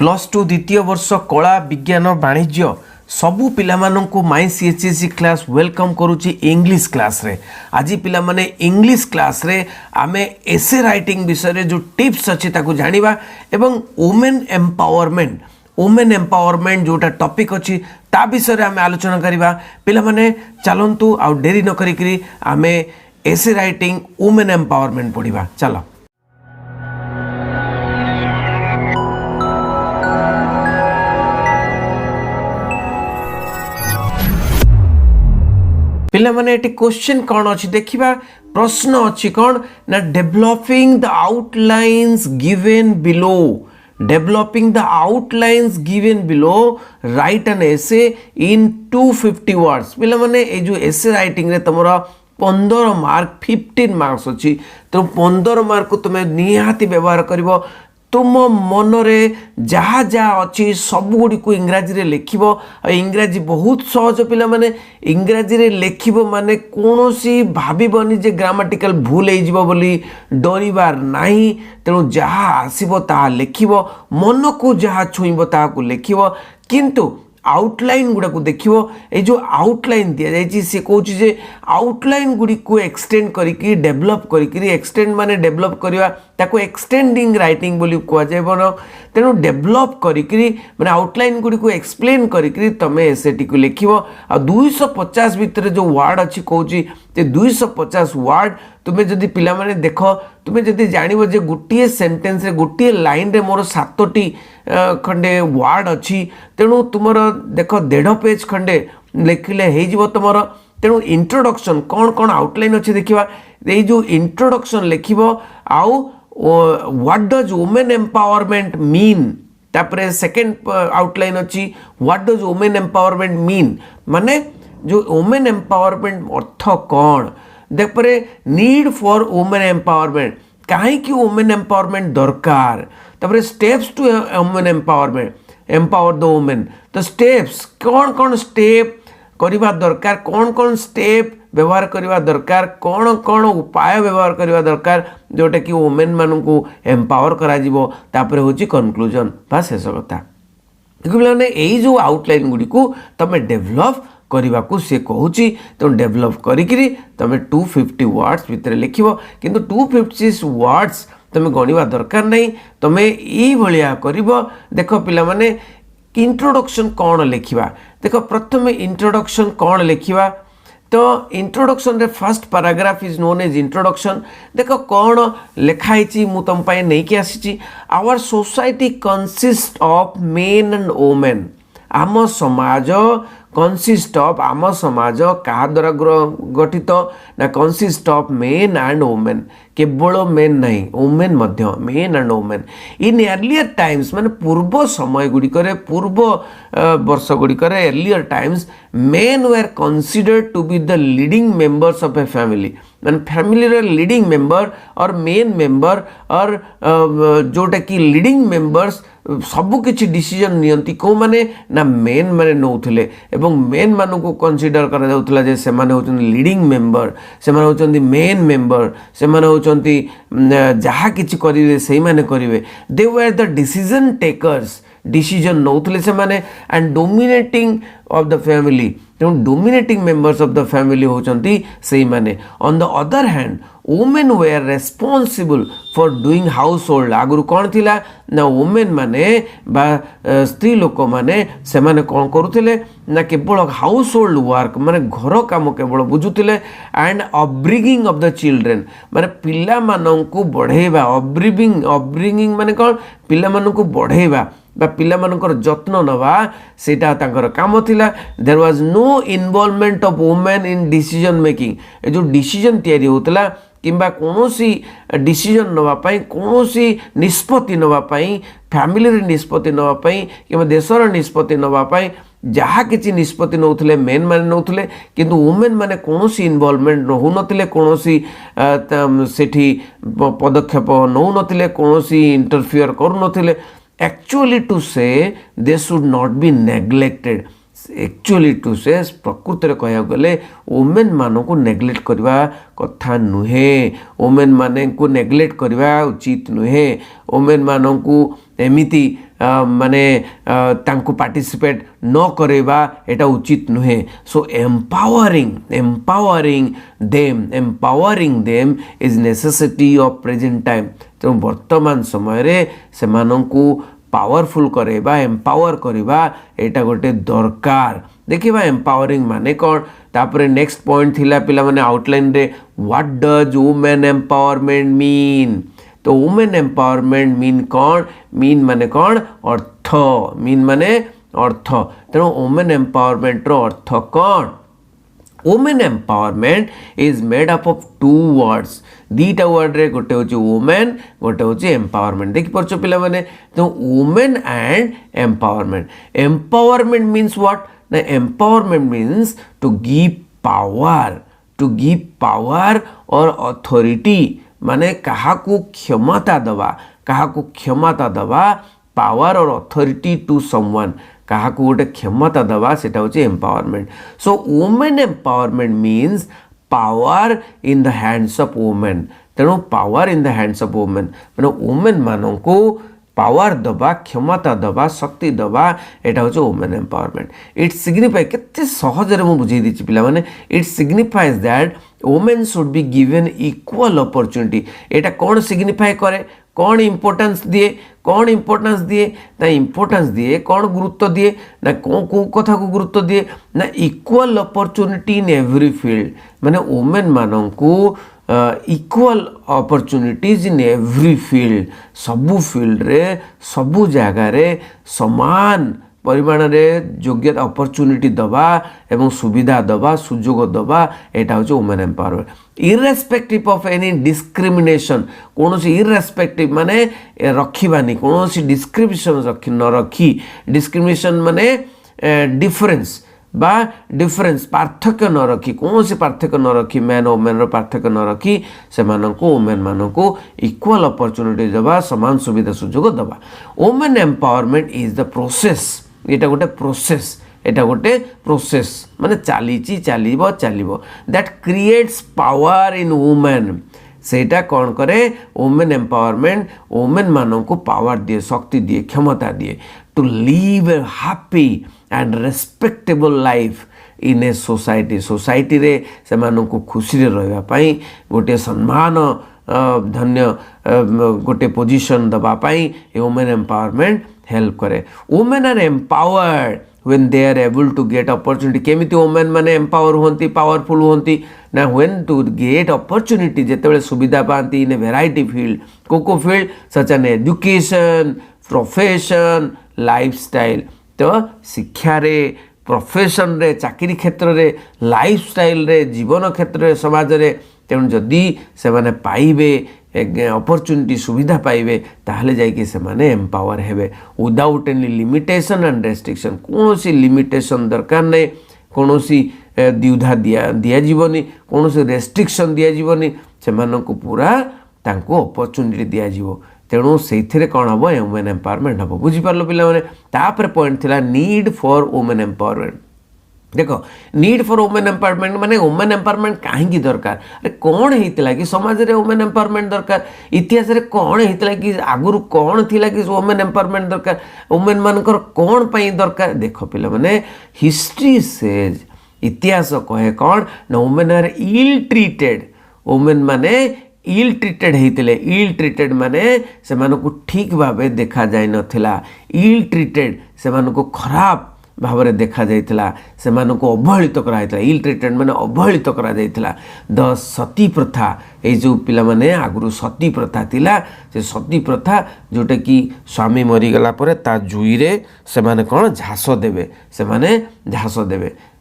Plus two द्वितीय वर्ष कला विज्ञान वाणिज्य सबू पिलामानंकु माई सीएचएससी क्लास वेलकम करुच्ची इंग्लिश क्लास रे। आज पिला माने इंग्लिश क्लास रे आमे एसे राइटिंग विषय जो टिप्स अच्छी ताकू जानिबा एवं वुमेन एम्पावरमेंट जोटा टॉपिक अच्छी ता विषय आमे आलोचना करिबा। पिला माने चलंतु आ डेरी न करिकरी आमे एसे राइटिंग वुमेन एम्पावरमेंट पढ़िबा। चलो पिला माने एटी क्वेश्चन कौन अच्छी देखिबा। प्रश्न अच्छी कौन ना developing the outlines given below. Developing the outlines given below write an essay in 250 words. पिला माने ए जो एसे राइटिंग रे तमरा 15 मार्क 15 मार्क्स अच्छी तो 15 मार्क को तुम्हें निहाती व्यवहार करिवो। तुम मनरे जहाँ जहाँ अच्छी सबुगुड़ी को इंग्राजी रे लिखिबो। इंग्राजी बहुत सहज पिला माने इंग्राजी रे लिखिबो माने कोनोसी भाबिबनी जे ग्रामाटिकल भूल हो जिवो बोली डरिबार नाही। तेणु जहाँ आसीबो ताहा लिखिबो, मन को जहाँ छुईबो ताहा को लिखिबो। किंतु आउटलाइन गुड़ा को देखिबो। ए जो आउटलाइन दिया जायछि से कहूछि जे आउटलाइन गुड़ी को एक्सटेंड करिकि डेवलप करिकि एक्सटेंड माने डेवलप करिवा ताको एक्सटेंडिंग राइटिंग बोली कुआ जायबो। तेणु डेवलप करिकि माने आउटलाइन गुड़ी को एक्सप्लेन करिकि तमे एसेटी को लिखिबो। आ 250 भितर जो वर्ड अछि कहूछि ते 250 वर्ड तुमे जदि पिला माने देखो तुमे जदि जानिबो जे गोटिए सेंटेंस रे गोटिए लाइन रे मोर 7टी खंडे वर्ड अच्छी। तेणु तुमर देख 1.5 पेज खंडे लिखिले हो जिवो तुमर। तेणु इंट्रोडक्शन कौन कौन आउटलाइन अच्छी देखिबा। ये जो इंट्रोडक्शन लिखिबो आउ what does women empowerment mean. तापरे सेकंड आउटलाइन अच्छी what does women empowerment mean माने जो वुमेन एम्पावरमेंट अर्थ कौन। देख परे नीड फॉर वुमेन एम्पावरमेंट कहीं कि वुमेन एम्पावरमेंट दरकार। तापरे steps to women empowerment empower the women. तो स्टेप्स कौन कौन स्टेप करवा दरकार, कौन कौन स्टेप व्यवहार करवा दरकार, कौन कौन उपाय व्यवहार करवा दरकार जोटा कि वुमेन मान को एम्पावर करा जिवो। तापरे होची कंक्लूजन बा शेष कथा। मैंने यही जो आउटलाइन गुड़ी को तमे डेवलप करने को सी कहूँ तो डेवलप करी तमें 250 वर्ड्स भितर लिखिबो। किंतु 250 वर्ड्स तमें गणिबा दरकार नहीं। तमें ये भलिया करिबो। देखो पिला माने इंट्रोडक्शन कौन लिखिबा। देखो प्रथम इंट्रोडक्शन कौन लिखिबा। तो इंट्रोडक्शन रे first paragraph is known as introduction. देखो कौन लिखाई मु तुम पाए नहीं कि आसी। Our society consist of men and women. आम समाज कंसिस्ट ऑफ आम समाज क्या द्वारा गठित ना consist of men and women. केवल मेन नहीं वुमेन मध्य men and women. In earlier times माने पूर्व समय गुड़िकर पूर्व वर्ष गुड़िकर earlier times men were considered to be the leading members of a family. मैंने फैमिली रे लीडिंग मेंबर और मेन मेंबर और जोटा कि लीडिंग मेंबर्स सबु किछि डिसीजन नियंती को माने ना मेन माने नौथिले एवं मेन मानु को कंसीडर करा जाउथला जे से माने होचन लीडिंग मेंबर, से माने होचन मेन मेंबर, से माने होचन जहाँ किछि करिवे सेही माने करिवे। They were the decision takers. Decision नौथिले से माने and dominating of the family. तेणु dominating members of the family होचंती सेही माने। On the other hand women were responsible for doing household. आगुरु कौन थिला ना वुमेन माने बा स्त्री लोक माने से माने कौन करुथिले ना केवल हाउस होल्ड वर्क माने घर काम केवल बुझुथिले and upbringing of the children माने पिला माननकु बढ़ेबा। अपब्रिंगिंग माने कौन पिला माननकु बढ़ेबा बा पिला मानकर जत्न नवा सेटा तांकर काम थिला। There was no involvement of women in decision making. ए जो डिसीजन तैयारी होतला किंबा कोनोसी डिसीजन नवा पाई कोनोसी निष्पत्ति नवा पाई फैमिली रे निष्पत्ति नवा पाई किंबा देशर निष्पत्ति नवा पाई जहाँ किसी निष्पत्ति नौथिले मेन माने नौथिले। किंतु वुमेन माने कोनोसी इन्वॉल्वमेंट नहु नथिले, कोनोसी सेठी पदक्षेप नहु नथिले, कोनोसी इंटरफियर करू नथिले। Actually to say they should not be neglected. Actually to say प्रकृत में कह गले वुमेन मान को नेग्लेक्ट करवा कथा नुहे। वुमेन मान को नेग्लेक्ट करवा उचित नुहे। वुमेन मान को एमिति माने तांको पार्टिसिपेट न करेबा एटा उचित नुहे so empowering them is necessity of present time तो वर्तमान समय रे से माननकु पावरफुल करेबा एम्पावर करिबा एटा गोटे दरकार देखिबा एम्पावरिंग माने कोन तापरे नेक्स्ट पॉइंट थिला पिला माने आउटलाइन रे what does women empowerment mean तो वुमेन एम्पावरमेंट मीन कौन मीन माने कौन अर्थ मीन माने अर्थ तेणु वुमेन एम्पावरमेंट रो अर्थ कौन women empowerment is made up of two words दीटा वर्ड रे गोटे होची वुमेन गोटे होची एम्पावरमेंट देखि परछो पिला माने तो women and empowerment means what ना empowerment means to give power और अथॉरिटी माने काहाकू क्षमता दबा पावर और अथॉरिटी टू समवन काहाकू गोटे क्षमता दबा सेटा होची empowerment so women empowerment means power in the hands of women तेणु power in the hands of women माने वुमेन माननकू पावर दबा क्षमता दबा शक्ति दबा एटा होची वुमेन एम्पावरमेंट इट सिग्निफाई केते सहज रे मु बुझेई दिछि पिला माने it signifies that women should be given equal opportunity एटा कौन सिग्निफाई करे कौन इंपोर्टेंस दिए ना इंपोर्टेंस दिए कौन गुरुत्व दिए ना को कथा को गुरुत्व दिए ना equal opportunity in every field माने वुमेन माननकू equal opportunities in every field सबु फील्ड रे सबु जगह रे समान परिमाण रे योग्यता अपॉर्चुनिटी दबा एवं सुविधा दबा सुजोग दबा एटा होची women empowerment irrespective of any discrimination कोनोसी इरेस्पेक्टिव माने रखिबानी कोनोसी डिस्क्रिमिनेशन न रखी डिस्क्रिमिनेशन माने डिफरेंस बा डिफरेंस पार्थक्य न रखी कौन पार्थक्य न रखी मैन वुमेन पार्थक्य न रखी से वुमेन मानक इक्वल अपॉर्चुनिटी दबा समान सुविधा सुजोग दबा women empowerment is the process एटा गोटे प्रोसेस माने चलिबो that creates power in women सेटा कौन करे वुमेन एम्पावरमेंट वुमेन मानक पावर दिए शक्ति दिए क्षमता दिए to live a happy and respectable life in a society रे से मानक खुशी रे रहबा पई गोटे सम्मान धन्य गोटे पोजीशन दबा पई वुमेन एम्पावरमेंट हेल्प करे women are empowered when they are able to get opportunity केमिति वुमेन माने एम्पावर होंती पावरफुल होंती ना when to get opportunity जेतेबेले सुविधा पाती इन वेराइटी फील्ड को field such an education profession lifestyle तो शिक्षा रे प्रोफेशन रे चाकरी क्षेत्र रे लाइफस्टाइल रे जीवन क्षेत्र रे समाज रे तेणु जदि से माने पाइबे अपॉर्चुनिटी सुविधा पाइबे ताहले जाइके से माने एम्पावर हेबे without any limitation and restriction कोनोसी लिमिटेशन दरकार नै कोनोसी द्विधा दिया जीवनी कोनोसी रेस्ट्रिक्शन दिया जीवनी से मानक पूरा तांको अपॉर्चुनिटी दिया जीवो तेणु से कौन हम वुमेन एम्पावरमेंट हम बुझीपार पे तापर पॉइंट थिला नीड फॉर वुमेन एम्पावरमेंट देखो नीड फॉर वुमेन एम्पावरमेंट माने वुमेन एम्पावरमेंट कहीं दरकार अरे कौन होता कि समाज रे वुमेन एम्पावरमेंट दरकार इतिहास रे कौन होता कि आगुरु कौन थिला कि वुमेन एम्पावरमेंट दरकार वुमेन मानकर कौन पई दरकार देखो पिला माने हिस्ट्री सेज इतिहास कहे कौन ना women are ill treated women माने इल ट्रीटेड होते इल ट्रीटेड माने से मानको ठीक भावे देखा जाय नथिला इल ट्रीटेड से मानको खराब भावरे देखा जाइथिला से मानको अवहेलित करा जाइथिला इल ट्रीटेड माने अवहेलित करा जाइथिला द सती प्रथा ए जो पिला माने आगुरु सती प्रथा थिला से सती प्रथा जोटे कि स्वामी मरी गला परे ता जुई रे से माने कोन झांस देबे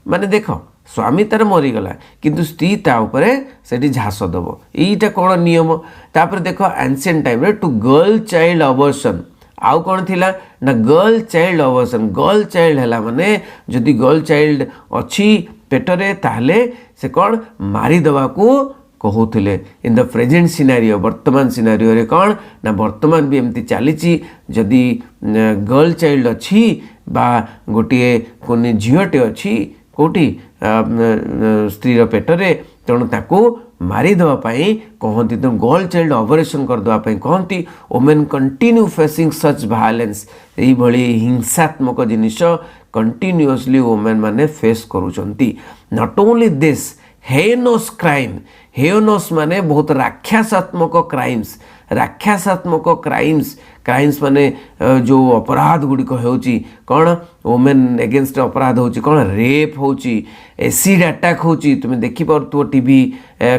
माने देखो स्वामी तार मरीगला किंतु स्त्री ता उपरे सेठी झांस दब यहीटा कौन नियम तापर देखो एंशिएंट टाइम रे टू गर्ल चाइल्ड अबॉर्शन आउ कौन थिला ना girl child abortion girl child हैला माने जदि गर्ल चाइल्ड अछि पेटरे ताहले से कौन मारी दवा को कहूले इन द प्रेजेंट सिनारियो वर्तमान सिनारियो रे कौन ना वर्तमान भी एमती चली जदि गर्ल चाइल्ड अछि बा गोटे कोनी झियोटे अछि कोटी स्त्री पेटरे तेणु ताकू मारिदेवा कहती तेणु गर्ल चाइल्ड ऑपरेशन करदेवाई कहती women continue facing such violence यही हिंसात्मक जिनिस कंटिन्यूअसली वोमेन माने फेस करुचंती not only this heinous crime heinous माने बहुत राक्षसात्मक क्राइम्स क्राइम्स माने जो अपराध गुड़िक होची कौन वोमेन एगेंस्ट अपराध होची कौन रेप होची एसिड अटैक होची तुम देखि पारथो टीवी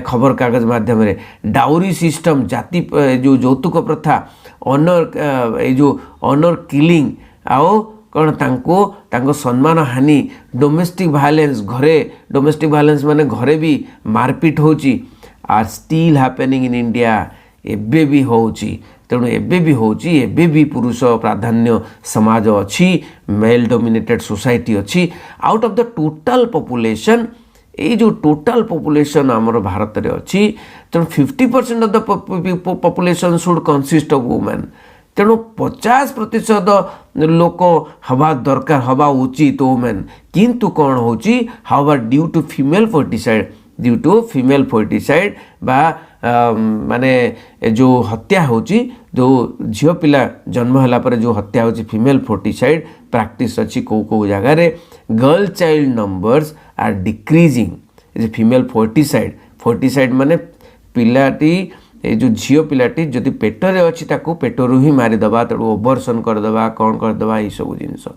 खबर कागज माध्यम रे डाउरी सिस्टम जाति जो यौतुक प्रथा ऑनर किलिंग आओ कौन तांको सम्मान हानि डोमेस्टिक वायलेंस माने घरे भी मारपीट होची are still happening in India एबे भी होची तेणु एबे भी पुरुष प्राधान्य समाज अच्छी मेल डोमिनेटेड सोसाइटी अच्छी out of the total population ये जो टोटल पॉपुलेशन आमर भारत में अच्छी तेणु 50% of the population should consist of women तेणु 50% लोक हवा दरकार हवा उचित वुमेन किंतु कौन होची हवा ड्यू टू फीमेल फोर्टिसाइड बा माने जो हत्या होची जो झियो पिला जन्म होला पर जो हत्या होची फीमेल फोर्टिसाइड प्रैक्टिस अच्छी को जगह रे girl child numbers are decreasing female foeticide माने पिलाटी ये जो झील पिलाटी जदि पेटरे अच्छी ताकू पेटरू ही मारिदेवा तेणु ओभरसन करदेवा कौन करदेवा ये सब जिनस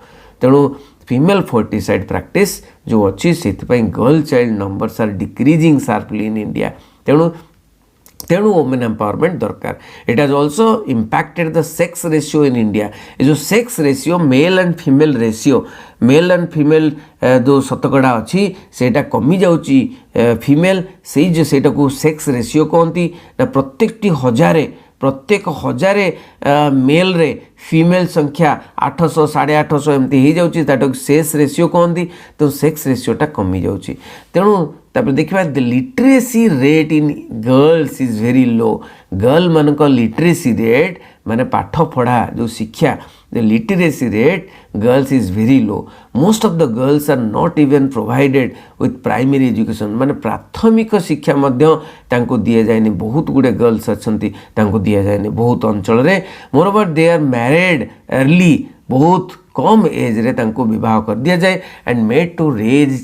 तेणु फीमेल फोर्टिसाइड प्रैक्टिस जो अच्छी से girl child numbers are decreasing sharply in India तेणु वुमेन एम्पावरमेंट दरकार it has also impacted the sex ratio in India ये जो sex ratio male and female जो शतकड़ा अच्छी सेटा कमी जाउची फीमेल से सेक्स रेशियो कहती प्रत्येक हजारे मेल रे फीमेल संख्या 800 850 एमती हो जाऊँगी सेक्स रेशियो कहती तो सेक्स रेशियोटा कमी जाऊँगी तेणु तापर देखा the literacy rate in girls is very low girl मान लिटरेसी रेट माने पाठ पढ़ा जो शिक्षा the literacy rate girls is very low most of the girls are not even provided with primary education माने प्राथमिक शिक्षा मध्य तांको दिया जाएनी बहुत गुड़े गर्ल्स अच्छंती तांको दिया जाएनी बहुत अंचल रे moreover they are married early बहुत कम एज रे तांको विवाह कर दिया जाए and made to raise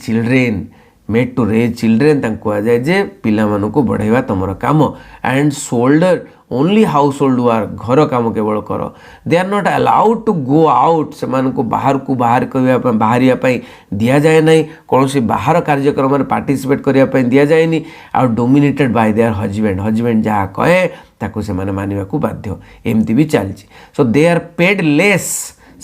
children तांको आ जाए जे पिला मानु को बढ़ाइबा तमर काम and shoulder only household work घर काम केवल कर they are not allowed to go out से बाहर करने दिया जाए ना कौन से बाहर कार्यक्रम में पार्टिसिपेट करने दिया जाए आउ डोमिनेटेड बाय देयर हजबैंड जहाँ कहे ताको से माने मानिबा को बाध्य एमती भी चलती सो दे आर पेड लेस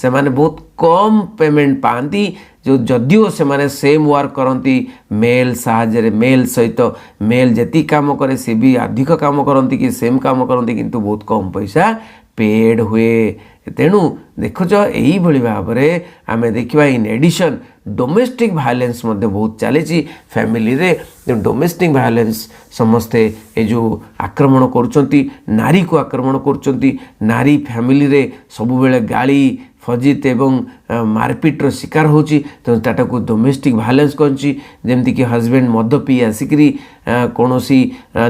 से माने बहुत कम पेमेंट पाती जो जदिओ से माने सेम वर्क करती मेल साहाଯ୍ୟରେ मेल सहित मेल जति काम करे से भी अधिक काम करती कि सेम काम करती किंतु बहुत कम पैसा पेड हुए तेणु देखुच यही भाव में आम देखा इन एडिशन डोमेस्टिक वायलेंस बहुत चली फैमिली रे डोमेस्टिक वायलेंस समस्ते ये जो आक्रमण करुँच नारी को आक्रमण करुँच नारी फैमिली रे सबुबेले गाली फजित एवं मारपीट शिकार होची तो टाटा को डोमेस्टिक वायलेंस कहची जमती कि हजबैंड मद पी आसिकी कौन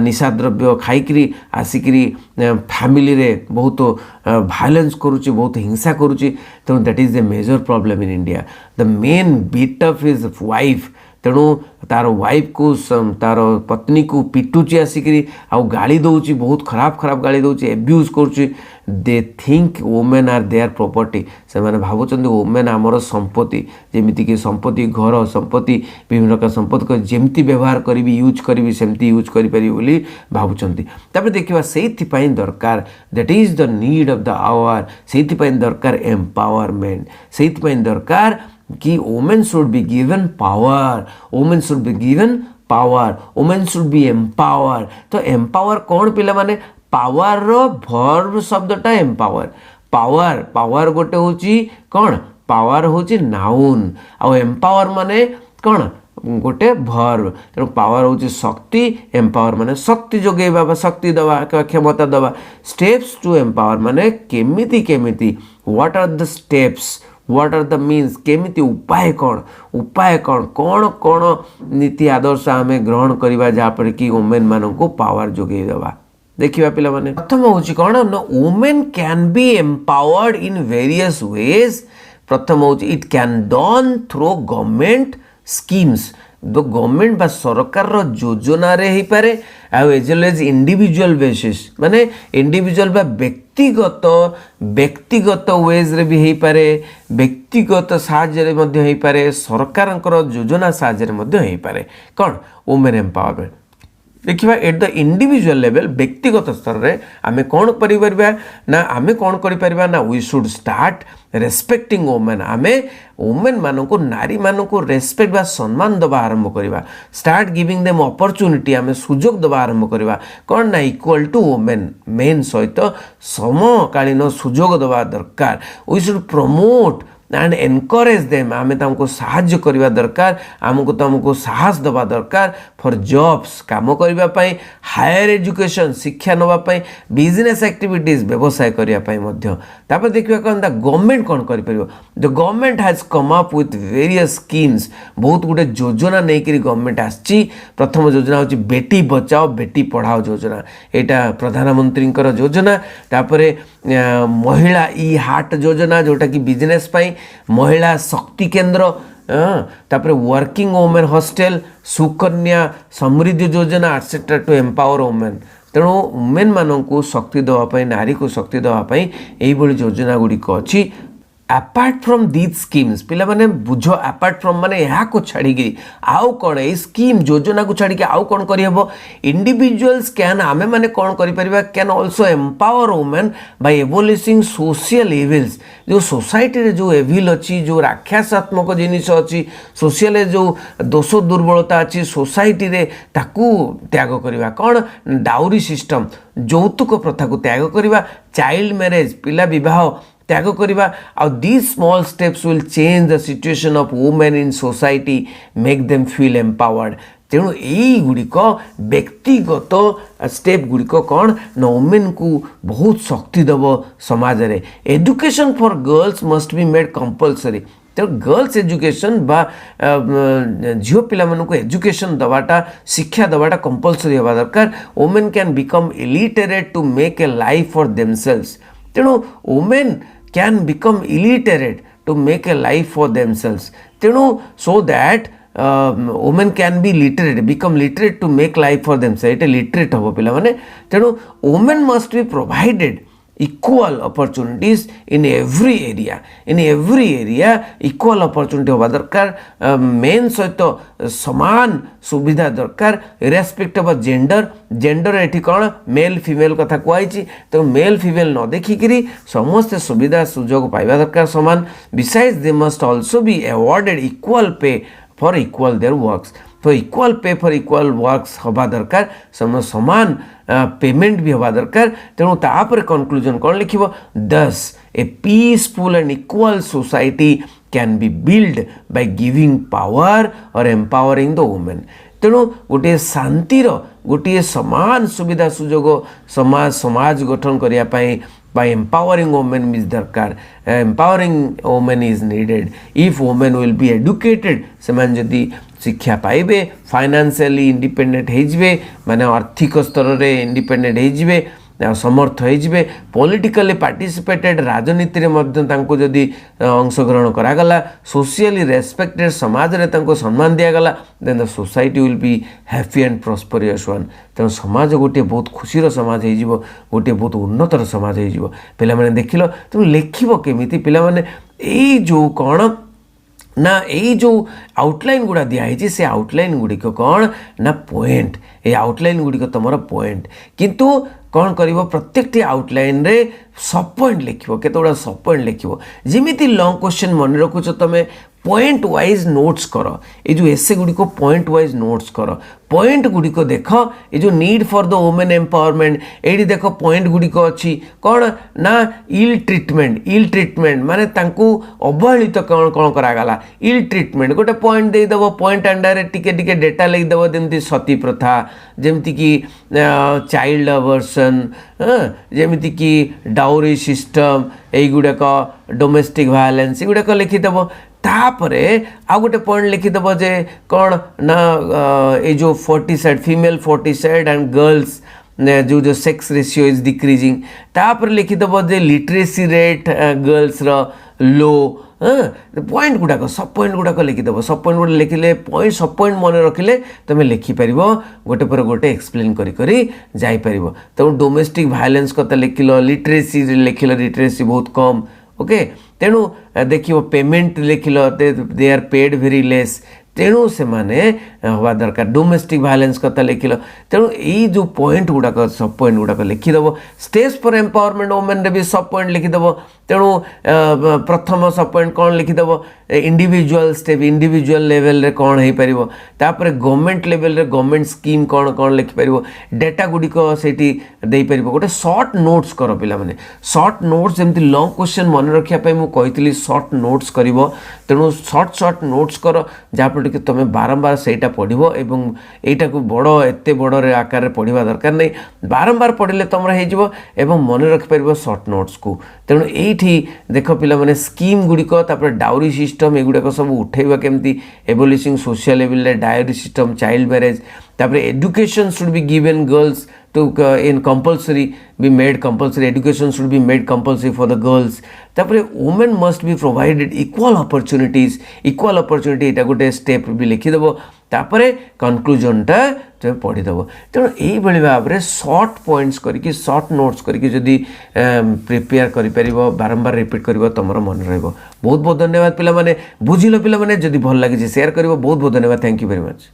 निशा द्रव्य खाईकरी आसिकी फैमिली रे बहुत वायलेंस करुची बहुत हिंसा करुची तो that is the major problem in India the men beat of his wife तेणु तार वाइफ को तार पत्नी को पिटुची आसिकी आउ गाली दौची बहुत खराब गाली दौची एब्यूज करुची they think women are their property से माने भावुचंदी वुमेन आमर संपत्ति जेमिति कि संपत्ति घर संपत्ति विभिन्न प्रकार संपत्ति को जेमती व्यवहार करी यूज करी सेमती यूज करी पारी बोली भावुचंती तापर देखिबा सेइथिपाई दरकार that is the need of the hour सेइथिपाई दरकार एम्पावरमेंट सेइथिपाई दरकार कि women should be given power women should be empower तो एम्पावर कौन पिला माने पावर रो भर्व शब्दटा एम्पावर पावर गोटे होची कौन पावर होची नाउन आ एम्पावर माने कौन गोटे भर्व तेणु पावर होची शक्ति एम्पावर माने शक्ति जोगेबा शक्ति दवा क्षमता दवा स्टेप्स टू एम्पावर माने केमिति what are the steps what are the means केमिति उपाय कौन कौन कौन नीति आदर्श आम ग्रहण करवा जहाँपर कि वुमेन मान को पावर जोगे देवा देखिए पिला माने प्रथम होची कौन न women can be empowered in various ways प्रथम होची it can done through government schemes तो गवर्नमेंट बा सरकार रो योजना रे ही पारे as well as individual basis माने इंडिविजुअल बा व्यक्तिगत वेज रे भी ही पारे व्यक्तिगत साहाय्य रे मध्य ही पारे सरकारंकर योजना साहाय्य रे मध्य ही पारे कौन वुमेन एम्पावरमेंट देखिए एट द इंडिविजुअल लेवल व्यक्तिगत स्तर में आम कौन करें ना आम कौन करें we should start respecting women आम वुमेन मान को नारी मान को रेस्पेक्ट बा सम्मान दबा आरंभ करवा स्टार्ट गिविंग देम अपॉर्चुनिटी आम सुजोग दबा आरंभ करवा कौन ना इक्वल टू वुमेन मेन सहित समकालीन सुजोग दबा दरकार we should promote and encourage them आम तुमको साहाय्य करवा दरकार आमको तुमको साहस दबा दरकार फॉर जॉब्स काम करने हायर एजुकेशन शिक्षा नापी बिजनेस एक्टिविटीज व्यवसाय करने देखिए कौन द गवर्नमेंट कौन कर the government has come up with various schemes बहुत गुटे योजना नहीं गवर्नमेंट आसी प्रथम योजना हूँ बेटी बचाओ बेटी पढ़ाओ योजना यहाँ प्रधानमंत्री योजना तापर महिला ई हार्ट योजना जोटा कि बिजनेस पाई महिला शक्ति केंद्र तापर working women hostel Sukanya Samriddhi योजना एटसेट्रा टू एम्पावर वुमेन तेणु वुमेन मान को शक्ति देवाई नारी को शक्ति देवाई यही योजना गुड़िक अच्छी अपार्ट फ्रॉम दीज स्कीम्स पिला माने बुझो अपार्ट फ्रॉम माने यहाँ को छाड़ी आउ कौन ये स्कीम योजना को छाड़ी आउ कौन करहब इंडिविजुअल्स कैन आमे माने कौन करिपरिबा can also empower women by abolishing social evils जो सोसाइटी रे जो एविल अच्छी जो राक्षसात्मक जिनिस अच्छी सोशल जो दोष दुर्बलता अच्छी सोसाइटी रे ताकू त्याग करवा कौन डाउरी सिस्टम यौतुक प्रथा को त्याग करवा चाइल्ड मैरेज पिला विवाह त्याग करवा आउ these small steps will change the situation of women in society make them feel empowered तेणु यही गुड़िक व्यक्तिगत स्टेप गुड़िक कौन ना वुमेन को बहुत शक्ति दब समाज रे education for girls must be made compulsory तो गर्ल्स एजुकेशन बा झील पिला को एजुकेशन दवाटा शिक्षा दवाटा कंपलसरी हवा दरकार women can become illiterate to make a life for themselves तेणु women can become illiterate to make a life for themselves तेणु so that women can be literate become literate to make life for themselves ये literate हम पिला माने तेणु women must be provided equal opportunities in every area equal opportunity होगा दरकार main सहित समान सुविधा दरकार इरेस्पेक्टिव ऑफ जेंडर एठी कौन मेल फीमेल कथा कहई तो मेल फीमेल न देखिकी समस्त सुविधा सुजोग पाइबा दरकार समान besides they must also be awarded equal pay for equal their works तो equal pay for equal works हवा दरकार समान पेमेंट भी हवा दरकार तेणु तापर कंक्लूजन कौन लिखिबो 10 ए peaceful and equal society can be build by giving power और एम्पावरिंग द वुमेन तेणु गोटे शांतिर गोटे समान सुविधा सुजोग समाज गठन करने by empowering women is दरकार empowering women is needed if women will be educated सेमान जदि शिक्षा पाइबे फाइनेंशियली इंडिपेंडेंट होइजबे माने आर्थिक स्तर रे इंडिपेंडेंट होइजबे समर्थ होइजबे पॉलिटिकली पार्टिसिपेटेड राजनीति रे मध्य तांको जदि अंशग्रहण करागला सोशली रेस्पेक्टेड समाज रे तांको सम्मान दिया गला then the society will be happy and prosperous one तेणु समाज गोटे बहुत खुशीर समाज हो गोटे बहुत उन्नतर समाज हो पिला माने देखिलो तुम लेखिबो केमिति पिला माने एई जो कौन ना यही जो आउटलाइन गुड़ा दिखाई से आउटलाइन गुड़िक कौन ना पॉइंट ये आउटलाइन गुड़िक तुम पॉइंट किंतु कौन कर प्रत्येक आउटलाइन रे सब पॉइंट लिखो केतोड़ा सब पॉइंट लिखो जमीती लॉन्ग क्वेश्चन मन रखुच तुम पॉइंट वाइज नोट्स कर ये जो एसे गुड़ी को पॉइंट वाइज नोट्स कर पॉइंट गुड़ी को देख ये जो need for the women empowerment ये देख पॉइंट गुड़ी को अच्छी कौन ना इल ट्रीटमेंट माने तांकू अवहेलित कौन कौन करागला इल ट्रीटमेंट गोटे पॉइंट देदेव पॉइंट अंडर टिके टिके डेटा लिखिदेव जमी सती प्रथा जमती कि चाइल्ड अबॉर्शन जमती कि डाउरी सिस्टम यहीगुड़ाक डोमेस्टिक वायलेंस युड़ाक लिखिदेव तापरे आ गोटे पॉइंट लिखिदेव जे कौन ना ये जो 40% फीमेल 40% एंड गर्ल्स जो सेक्स रेशियो इज डिक्रीजिंग तापर लिखिदेव जे लिटरेसी रेट गर्ल्स लो पॉइंट गुड़ाक सब पॉइंट गुड़ाक लिखिदेव सब पॉइंट गुड़ा लिखिले पॉइंट सब पॉइंट मन रखिले तुम लिखिपर गोटे पर गोटे एक्सप्लेन करी जापर तेणु डोमेस्टिक वायलेंस कथा लिखिल लिटरेसी लिखिल लिटरेसी बहुत कम ओके तेणु देख पेमेंट लिखिल they are paid very less तेणु से माने हवा दरकार डोमेस्टिक वायलेंस कथा लिखिल तेणु यही जो पॉइंट गुड़ाक सब पॉइंट गुड़ाक लिखिदेव स्टेज फॉर एम्पावरमेंट वुमेन रे भी सब पॉइंट लिखिदेव तेणु प्रथम सब पॉइंट कौन लिखिदेव इंडिविजुअल स्टेप इंडिविजुअल लेवल रे कौन हो पार तापर गवर्नमेंट लेवल रे गवर्नमेंट स्कीम कौन कौन लिखिपर डेटा गुड़िक से गोटे सर्ट नोट्स कर पिला माने सर्ट नोट्स जमी लंग क्वेश्चन मन रखापी मुझे सर्ट नोट्स कर तेणु सर्ट नोट्स कर जहाँफल कि तुम बारंबार सेटा पढ़ एवं यटा को बड़ एत बड़ आकार पढ़ा दरकार नहीं बारंबार पढ़ले तुम हो मन रखिपर सर्ट नोट्स को तेणु ये देख पिला माने स्कीम गुड़िक डाउरी सिस्टम एगुड़ाक सब उठेबा केमती abolishing social level dowry system child marriage तापर education should be given girls to in compulsory be made compulsory education should be made compulsory for the girls तापरे women must be provided equal opportunity एटा गोटे step भी लिखिदेव तापरे conclusion टा तुम पढ़ीदेव तेणु यही भाव में सर्ट पॉइंट्स करके सर्ट नोट्स करके जदि प्रिपेयर कर बारंबार रिपीट कर तुम मन रहा बहुत बहुत धन्यवाद पिला माने बुझिल पिला माने जदि भल लगे शेयर कर बहुत बहुत धन्यवाद थैंक यू वेरी मच।